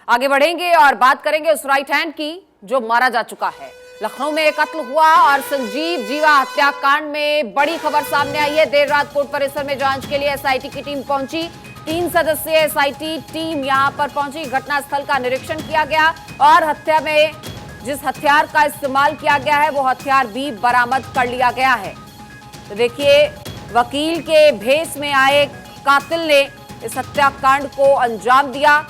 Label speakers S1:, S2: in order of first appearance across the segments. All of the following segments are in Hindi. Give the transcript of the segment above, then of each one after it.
S1: आगे बढ़ेंगे और बात करेंगे उस राइट हैंड की जो मारा जा चुका है। लखनऊ में कत्ल हुआ और संजीव जीवा हत्याकांड में बड़ी खबर सामने आई है। देर रात कोर्ट परिसर में जांच के लिए एसआईटी की टीम पहुंची। 3 सदस्यीय एसआईटी टीम यहां पर पहुंची। घटनास्थल का निरीक्षण किया गया और हत्या में जिस हथियार का इस्तेमाल किया गया है वो हथियार भी बरामद कर लिया गया है। तो देखिए, वकील के भेष में आए कातिल ने इस हत्याकांड को अंजाम दिया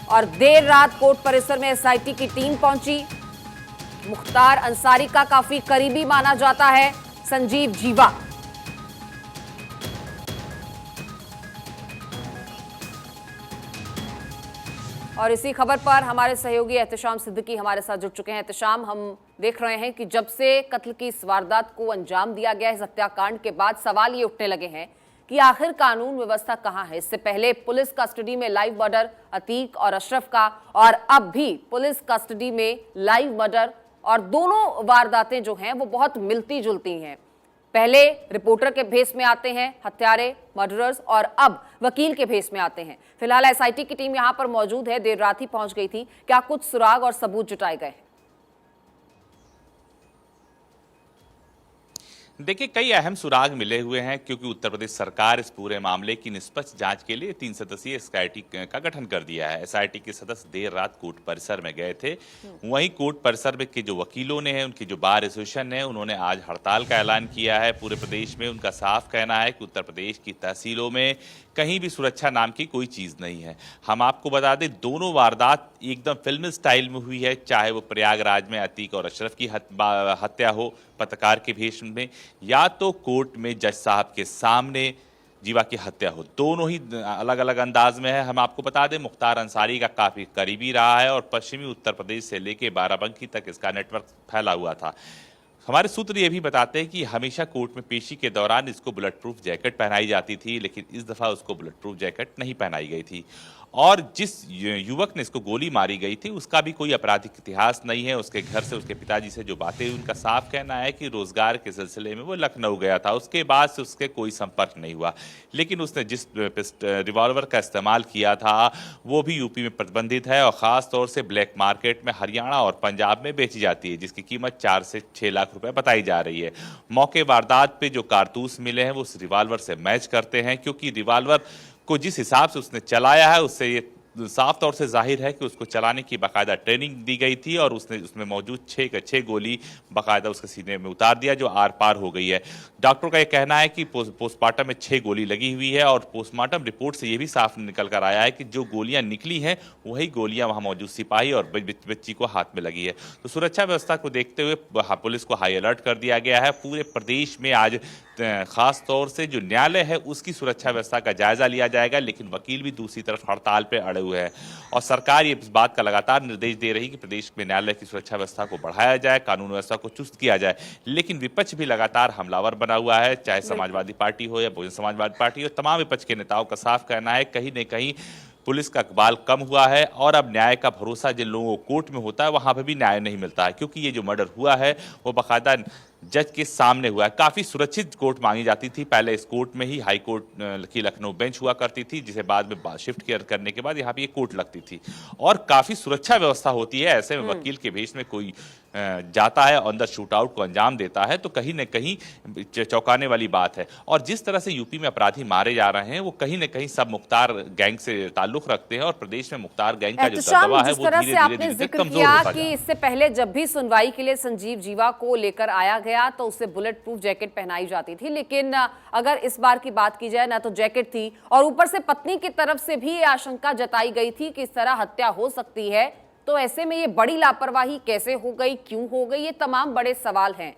S1: और देर रात कोर्ट परिसर में एसआईटी की टीम पहुंची। मुख्तार अंसारी का काफी करीबी माना जाता है संजीव जीवा। और इसी खबर पर हमारे सहयोगी एहतशाम सिद्दीकी हमारे साथ जुड़ चुके हैं। एहतशाम, हम देख रहे हैं कि जब से कत्ल की इस वारदात को अंजाम दिया गया इस हत्याकांड के बाद सवाल ये उठने लगे हैं कि आखिर कानून व्यवस्था कहां है। इससे पहले पुलिस कस्टडी में लाइव मर्डर अतीक और अशरफ का, और अब भी पुलिस कस्टडी में लाइव मर्डर, और दोनों वारदातें जो हैं वो बहुत मिलती जुलती हैं। पहले रिपोर्टर के भेष में आते हैं हत्यारे मर्डरर्स और अब वकील के भेष में आते हैं। फिलहाल एसआईटी की टीम यहां पर मौजूद है, देर रात ही पहुंच गई थी। क्या कुछ सुराग और सबूत जुटाए गए हैं?
S2: देखिए, कई अहम सुराग मिले हुए हैं क्योंकि उत्तर प्रदेश सरकार इस पूरे मामले की निष्पक्ष जांच के लिए 3 सदस्यीय एसआईटी का गठन कर दिया है। एसआईटी के सदस्य देर रात कोर्ट परिसर में गए थे। वहीं कोर्ट परिसर में के जो वकीलों ने हैं, उनकी जो बार एसोसिएशन है, उन्होंने आज हड़ताल का ऐलान किया है पूरे प्रदेश में। उनका साफ कहना है कि उत्तर प्रदेश की तहसीलों में कहीं भी सुरक्षा नाम की कोई चीज़ नहीं है। हम आपको बता दें, दोनों वारदात एकदम फिल्म स्टाइल में हुई है, चाहे वो प्रयागराज में अतीक और अशरफ की हत्या हो पत्रकार के भेष में, या तो कोर्ट में जज साहब के सामने जीवा की हत्या हो। दोनों ही अलग अलग अंदाज में है। हम आपको बता दें, मुख्तार अंसारी का काफ़ी करीबी रहा है और पश्चिमी उत्तर प्रदेश से लेकर बाराबंकी तक इसका नेटवर्क फैला हुआ था। हमारे सूत्र ये भी बताते हैं कि हमेशा कोर्ट में पेशी के दौरान इसको बुलेट प्रूफ जैकेट पहनाई जाती थी, लेकिन इस दफ़ा उसको बुलेट प्रूफ जैकेट नहीं पहनाई गई थी। और जिस युवक ने इसको गोली मारी गई थी उसका भी कोई आपराधिक इतिहास नहीं है। उसके घर से, उसके पिताजी से जो बातें हुई, उनका साफ कहना है कि रोजगार के सिलसिले में वो लखनऊ गया था। उसके बाद से उसके कोई संपर्क नहीं हुआ, लेकिन उसने जिस रिवॉल्वर का इस्तेमाल किया था वो भी यूपी में प्रतिबंधित है और ख़ास तौर से ब्लैक मार्केट में हरियाणा और पंजाब में बेची जाती है, जिसकी कीमत 4 से 6 लाख रुपए बताई जा रही है। मौके वारदात पे जो कारतूस मिले हैं वो उस रिवॉल्वर से मैच करते हैं, क्योंकि रिवॉल्वर को जिस हिसाब से उसने चलाया है उससे ये साफ तौर से जाहिर है कि उसको चलाने की बाकायदा ट्रेनिंग दी गई थी और उसमें मौजूद 6 गोली बाकायदा उसके सीने में उतार दिया, जो आर पार हो गई है। डॉक्टर का यह कहना है कि पोस्टमार्टम में 6 गोली लगी हुई है और पोस्टमार्टम रिपोर्ट से यह भी साफ निकल कर आया है कि जो गोलियां निकली हैं वही गोलियां वहां मौजूद सिपाही और बच्ची को हाथ में लगी है। तो सुरक्षा व्यवस्था को देखते हुए पुलिस को हाई अलर्ट कर दिया गया है। पूरे प्रदेश में आज खास तौर से जो न्यायालय है उसकी सुरक्षा व्यवस्था का जायजा लिया जाएगा, लेकिन वकील भी दूसरी तरफ हड़ताल पे अड़े हुए हैं और सरकार ये इस बात का लगातार निर्देश दे रही है कि प्रदेश में न्यायालय की सुरक्षा व्यवस्था को बढ़ाया जाए, कानून व्यवस्था को चुस्त किया जाए। लेकिन विपक्ष भी लगातार हमलावर बना हुआ है, चाहे समाजवादी पार्टी हो या बहुजन समाजवादी पार्टी हो। तमाम विपक्ष के नेताओं का साफ कहना है कहीं न कहीं पुलिस का इकबाल कम हुआ है और अब न्याय का भरोसा जिन लोगों को कोर्ट में होता है वहां पर भी न्याय नहीं मिलता है, क्योंकि ये जो मर्डर हुआ है वो बाकायदा जज के सामने हुआ है। काफ़ी सुरक्षित कोर्ट मांगी जाती थी। पहले इस कोर्ट में ही हाई कोर्ट की लखनऊ बेंच हुआ करती थी, जिसे बाद में शिफ्ट करने के बाद यहाँ पे ये कोर्ट लगती थी और काफ़ी सुरक्षा व्यवस्था होती है। ऐसे में वकील के भेष में कोई जाता है और अंदर शूट आउट को अंजाम देता है तो कहीं न कहीं चौंकाने वाली बात है। और जिस तरह से यूपी में अपराधी मारे जा रहे हैं वो कहीं न कहीं सब मुख्तार गैंग से ताल्लुक रखते हैं और प्रदेश में मुख्तार गैंग का जो दबदबा है वो धीरे-धीरे कमजोर होता
S1: कि इससे पहले जब भी सुनवाई के लिए संजीव जीवा को लेकर आया गया तो उसे बुलेट प्रूफ जैकेट पहनाई जाती थी, लेकिन अगर इस बार की बात की जाए ना तो जैकेट थी और ऊपर से पत्नी की तरफ से भी ये आशंका जताई गई थी कि इस तरह हत्या हो सकती है। तो ऐसे में ये बड़ी लापरवाही कैसे हो गई, क्यों हो गई, ये तमाम बड़े सवाल हैं।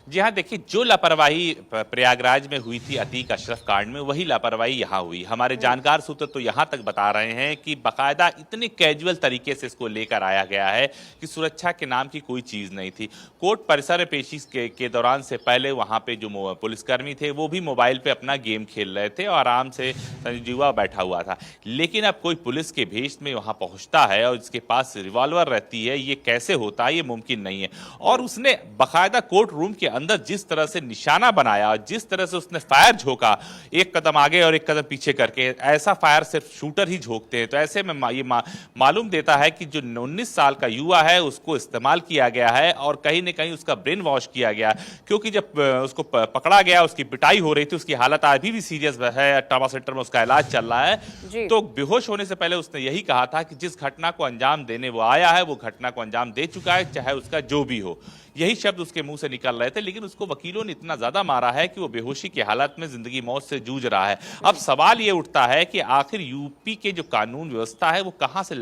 S2: जी हाँ, देखिए, जो लापरवाही प्रयागराज में हुई थी अतीक अशरफ कांड में, वही लापरवाही यहाँ हुई। हमारे जानकार सूत्र तो यहाँ तक बता रहे हैं कि बाकायदा इतने कैजुअल तरीके से इसको लेकर आया गया है कि सुरक्षा के नाम की कोई चीज़ नहीं थी। कोर्ट परिसर में पेशी के दौरान से पहले वहाँ पे जो पुलिसकर्मी थे वो भी मोबाइल पे अपना गेम खेल रहे थे और आराम से संजीवा बैठा हुआ था। लेकिन अब कोई पुलिस के भेष में वहाँ पहुँचता है और उसके पास रिवॉल्वर रहती है, ये कैसे होता है? ये मुमकिन नहीं है। और उसने बाकायदा कोर्ट रूम के अंदर जिस तरह से निशाना बनाया और जिस तरह से उसने फायर झोंका, एक कदम आगे और एक कदम पीछे करके, ऐसा फायर सिर्फ शूटर ही झोंकते हैं। तो ऐसे में ये मालूम देता है कि जो 19 साल का युवा है उसको इस्तेमाल किया गया है और कहीं न कहीं उसका ब्रेन वॉश किया गया, क्योंकि जब उसको पकड़ा गया, उसकी पिटाई हो रही थी, उसकी हालत अभी भी सीरियस है, ट्रॉमा सेंटर में उसका इलाज चल रहा है। तो बेहोश होने से पहले उसने यही कहा था कि जिस घटना को अंजाम देने वो आया है वो घटना को अंजाम दे चुका है, चाहे उसका जो भी हो। यही शब्द उसके मुंह से निकल रहे थे, लेकिन उसको वकीलों ने इतना ज्यादा मारा है कि वो बेहोशी की हालत में जिंदगी मौत से जूझ रहा है। अब सवाल ये उठता है कि आखिर यूपी के जो कानून व्यवस्था है वो कहां से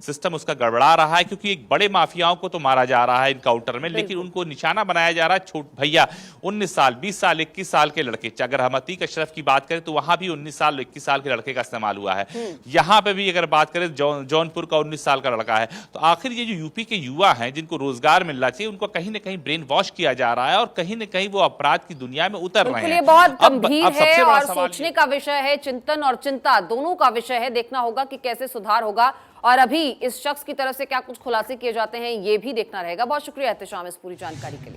S2: सिस्टम उसका गड़बड़ा रहा है, क्योंकि एक बड़े माफियाओं को तो मारा जा रहा है इनकाउंटर में, लेकिन उनको निशाना बनाया जा रहा है छोट भैया 19 साल 20 साल 21 साल के लड़के। अगर हम अतीक अशरफ की बात करें तो वहां भी 19 साल 21 साल के लड़के का इस्तेमाल हुआ है। यहां पे भी अगर बात करें जौनपुर का 19 साल का लड़का है। तो आखिर ये जो यूपी के युवा हैं जिनको रोजगार मिलना चाहिए, उनको कहीं ना कहीं ब्रेन वॉश किया जा रहा है और कहीं ना कहीं वो अपराध की दुनिया में उतर रहे हैं।
S1: ये बहुत गंभीर
S2: अब
S1: है और सोचने का विषय है, चिंतन और चिंता दोनों का विषय है। देखना होगा कि कैसे सुधार होगा और अभी इस शख्स की तरफ से क्या कुछ खुलासे किए जाते हैं, ये भी देखना रहेगा। बहुत शुक्रिया एहतेशाम इस पूरी जानकारी के लिए।